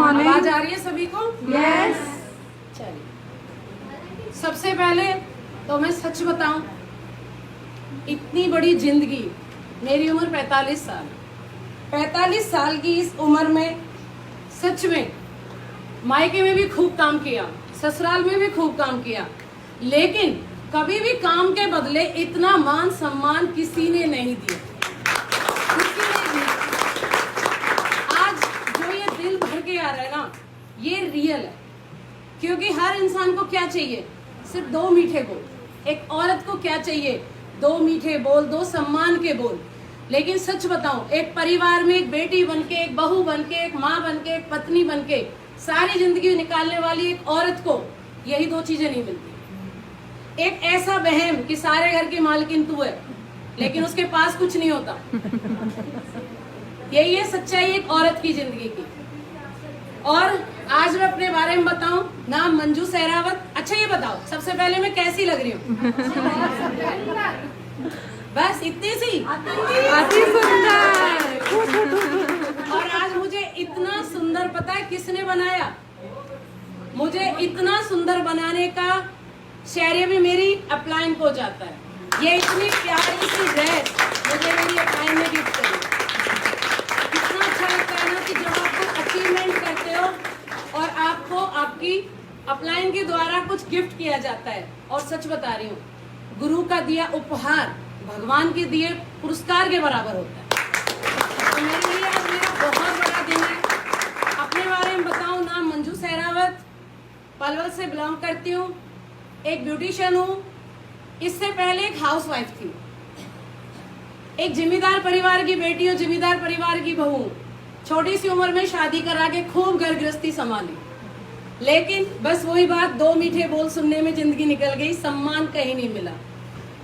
Morning. आवाज आ रही है सभी को? यस। चलिए, सबसे पहले तो मैं सच बताऊं, इतनी बड़ी जिंदगी, मेरी उम्र 45 साल, 45 साल की इस उम्र में सच में मायके में भी खूब काम किया, ससुराल में भी खूब काम किया, लेकिन कभी भी काम के बदले इतना मान सम्मान किसी ने नहीं दिया, किसी ने नहीं। आज जो ये दिल भर के आ रहा है ना, ये रियल है। क्योंकि हर इंसान को क्या चाहिए? सिर्फ 2 मीठे बोल। एक औरत को क्या चाहिए? 2 मीठे बोल, 2 सम्मान के बोल। लेकिन सच बताऊं, एक परिवार में एक बेटी बनके, एक बहू बनके, एक माँ बनके, एक पत्नी बनके सारी जिंदगी निकालने वाली एक औरत को यही 2 चीजें नहीं मिलती। एक ऐसा बहन कि सारे घर की मालकिन तू है, लेकिन उसके पास कुछ नहीं होता। यही है सच्चाई एक औरत की जिंदगी की। और आज मैं अपने बारे में बताऊं, नाम मंजू सहरावत। अच्छा ये बताओ, सबसे पहले मैं कैसी लग रही हूँ? बस इतनी सी अति सुंदर। और आज मुझे इतना सुंदर पता है किसने बनाया? मुझे इतना सुंदर बनाने का श्रेय भी मेरी अपलाइन को जाता है। ये इतनी प्यारी सी ड्रेस मुझे मेरी अपलाइन ने गिफ्ट करी। कितना अच्छा लगता है ना कि जब आप कुछ अचीवमेंट करते हो और आपको आपकी अपलाइन के द्वारा कुछ गिफ्ट किया जाता है। और सच बता रही हूँ, गुरु का दिया उपहार भगवान के दिए पुरस्कार के बराबर होता है। तो मेरे लिए आज मेरा बहुत बड़ा दिन है। अपने बारे में बताऊं, नाम मंजू सहरावत, पलवल से बिलोंग करती हूँ, एक ब्यूटिशियन हूँ। इससे पहले एक हाउसवाइफ थी, एक जिम्मेदार परिवार की बेटी हूँ, जिम्मेदार परिवार की बहू। छोटी सी उम्र में शादी करा के खूब घर गृहस्थी संभाली, लेकिन बस वही बात, 2 मीठे बोल सुनने में जिंदगी निकल गई, सम्मान कहीं नहीं मिला।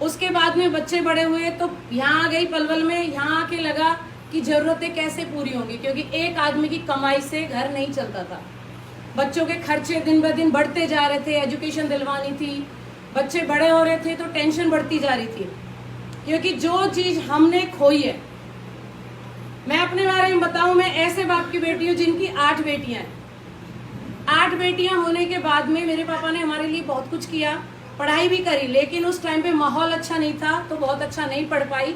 उसके बाद में बच्चे बड़े हुए तो यहाँ आ गई पलवल में। यहाँ आके लगा कि जरूरतें कैसे पूरी होंगी, क्योंकि एक आदमी की कमाई से घर नहीं चलता था। बच्चों के खर्चे दिन ब दिन बढ़ते जा रहे थे, एजुकेशन दिलवानी थी, बच्चे बड़े हो रहे थे तो टेंशन बढ़ती जा रही थी, क्योंकि जो चीज हमने खोई है। मैं अपने बारे में बताऊं, मैं ऐसे बाप की बेटी हूँ जिनकी 8 बेटियां हैं। 8 बेटियां होने के बाद में मेरे पापा ने हमारे लिए बहुत कुछ किया, पढ़ाई भी करी, लेकिन उस टाइम पे माहौल अच्छा नहीं था तो बहुत अच्छा नहीं पढ़ पाई।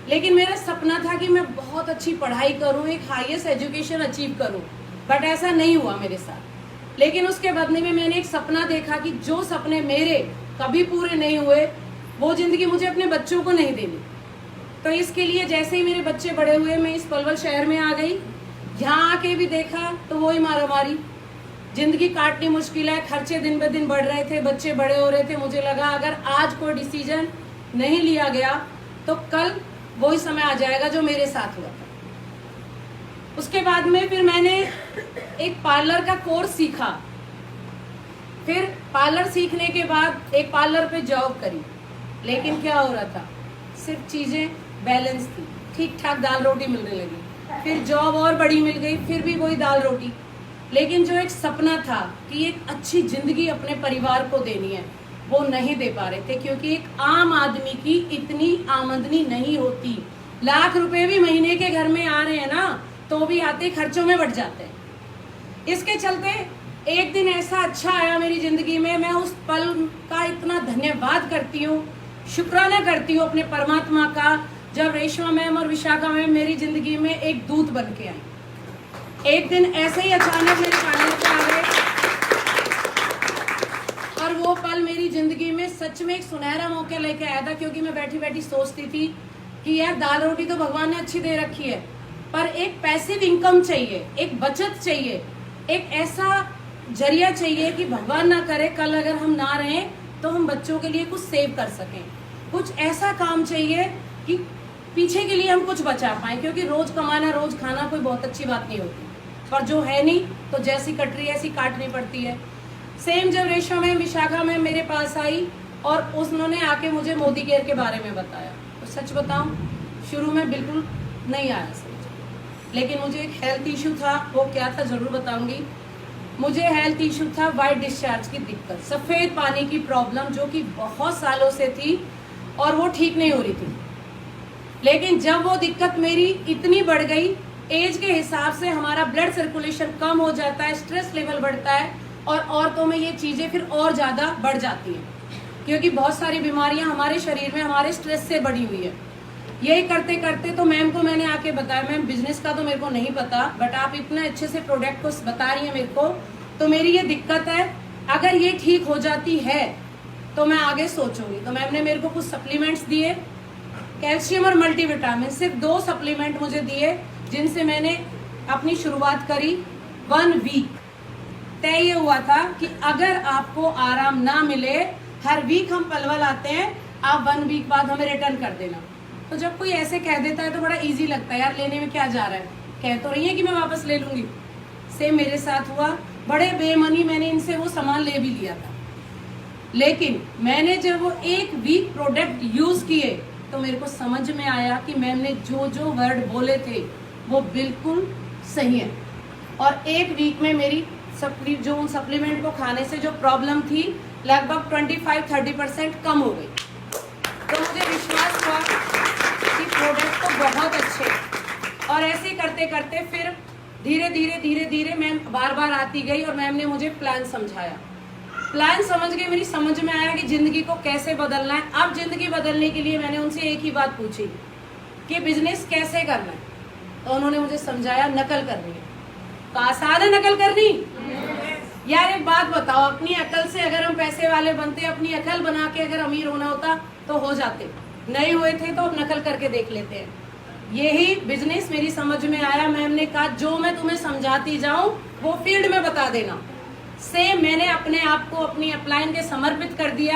लेकिन मेरा सपना था कि मैं बहुत अच्छी पढ़ाई करूं, एक हाईएस्ट एजुकेशन अचीव करूं, बट ऐसा नहीं हुआ मेरे साथ। लेकिन उसके बदले में मैंने एक सपना देखा कि जो सपने मेरे कभी पूरे नहीं हुए वो जिंदगी मुझे अपने बच्चों को नहीं देनी। तो इसके लिए जैसे ही मेरे बच्चे बड़े हुए, मैं इस पलवल शहर में आ गई। यहाँ आके भी देखा तो वही मारामारी, जिंदगी काटनी मुश्किल है, खर्चे दिन ब दिन बढ़ रहे थे, बच्चे बड़े हो रहे थे। मुझे लगा अगर आज कोई डिसीजन नहीं लिया गया तो कल वही समय आ जाएगा जो मेरे साथ हुआ था। उसके बाद में फिर मैंने एक पार्लर का कोर्स सीखा। फिर पार्लर सीखने के बाद एक पार्लर पे जॉब करी, लेकिन क्या हो रहा था, सिर्फ चीजें बैलेंस थी, ठीक ठाक दाल रोटी मिलने लगी। फिर जॉब और बड़ी मिल गई, फिर भी वही दाल रोटी। लेकिन जो एक सपना था कि एक अच्छी जिंदगी अपने परिवार को देनी है, वो नहीं दे पा रहे थे, क्योंकि एक आम आदमी की इतनी आमदनी नहीं होती। लाख रुपए भी महीने के घर में आ रहे हैं ना, तो भी आते खर्चों में बढ़ जाते हैं। इसके चलते एक दिन ऐसा अच्छा आया मेरी जिंदगी में, मैं उस पल का इतना धन्यवाद करती हूँ, शुक्राना करती हूँ अपने परमात्मा का, जब रेशमा मैम और विशाखा मैम मेरी जिंदगी में एक दूत बन के आई। एक दिन ऐसे ही अचानक मेरे पार्लर पे आ गए, और वो पल मेरी जिंदगी में सच में एक सुनहरा मौका लेके आया था। क्योंकि मैं बैठी बैठी सोचती थी कि यार दाल रोटी तो भगवान ने अच्छी दे रखी है, पर एक पैसिव इनकम चाहिए, एक बचत चाहिए, एक ऐसा जरिया चाहिए कि भगवान ना करे कल अगर हम ना रहें तो हम बच्चों के लिए कुछ सेव कर सकें। कुछ ऐसा काम चाहिए कि पीछे के लिए हम कुछ बचा पाएं, क्योंकि रोज कमाना रोज खाना कोई बहुत अच्छी बात नहीं होती, और जो है नहीं तो जैसी कट रही है ऐसी काटनी पड़ती है। सेम जब रेशमा मैम विशाखा मैम मेरे पास आई और उन्होंने आके मुझे मोदी केयर के बारे में बताया, तो सच बताऊं शुरू में बिल्कुल नहीं आया समझ, लेकिन मुझे एक हेल्थ इशू था। वो क्या था जरूर बताऊंगी। मुझे हेल्थ इशू था वाइट डिस्चार्ज की दिक्कत, सफेद पानी की प्रॉब्लम, जो कि बहुत सालों से थी और वो ठीक नहीं हो रही थी। लेकिन जब वो दिक्कत मेरी इतनी बढ़ गई, एज के हिसाब से हमारा ब्लड सर्कुलेशन कम हो जाता है, स्ट्रेस लेवल बढ़ता है और औरतों में ये चीजें फिर और ज्यादा बढ़ जाती हैं, क्योंकि बहुत सारी बीमारियां हमारे शरीर में हमारे स्ट्रेस से बढ़ी हुई है। यही करते करते तो मैम को मैंने आके बताया, मैम बिजनेस का तो मेरे को नहीं पता, बट आप इतने अच्छे से प्रोडक्ट को बता रही हैं मेरे को, तो मेरी ये दिक्कत है, अगर ये ठीक हो जाती है तो मैं आगे सोचूंगी। तो मैम ने मेरे को कुछ सप्लीमेंट्स दिए, कैल्शियम और मल्टीविटामिन, सिर्फ 2 सप्लीमेंट मुझे दिए, जिनसे मैंने अपनी शुरुआत करी। 1 वीक तय ये हुआ था कि अगर आपको आराम ना मिले, हर वीक हम पलवल आते हैं, आप 1 वीक बाद हमें रिटर्न कर देना। तो जब कोई ऐसे कह देता है तो बड़ा इजी लगता है, यार लेने में क्या जा रहा है, कह तो रही है कि मैं वापस ले लूंगी। सेम मेरे साथ हुआ, बड़े बेमनी मैंने इनसे वो सामान ले भी लिया था, लेकिन मैंने जब वो 1 वीक प्रोडक्ट यूज किए तो मेरे को समझ में आया कि मैम ने जो जो वर्ड बोले थे वो बिल्कुल सही है। और 1 वीक में मेरी जो उन सप्लीमेंट को खाने से जो प्रॉब्लम थी लगभग 25-30% कम हो गई। तो मुझे विश्वास हुआ कि प्रोडक्ट तो बहुत अच्छे। और ऐसे करते करते फिर धीरे धीरे मैम बार बार आती गई और मैम ने मुझे प्लान समझाया। प्लान समझ के मेरी समझ में आया कि जिंदगी को कैसे बदलना है। अब जिंदगी बदलने के लिए मैंने उनसे एक ही बात पूछी कि बिजनेस कैसे करना है, तो उन्होंने मुझे समझाया नकल करनी है। तो आसान है नकल करनी? यार एक बात बताओ, अपनी अकल से अगर हम पैसे वाले बनते, अपनी अकल बना के अगर अमीर होना होता तो हो जाते, नहीं हुए थे तो अब नकल करके देख लेते हैं। यही बिजनेस मेरी समझ में आया। मैम ने कहा जो मैं तुम्हें समझाती जाऊं वो फील्ड में बता देना। सेम मैंने अपने आप को अपनी अपलाइन के समर्पित कर दिया।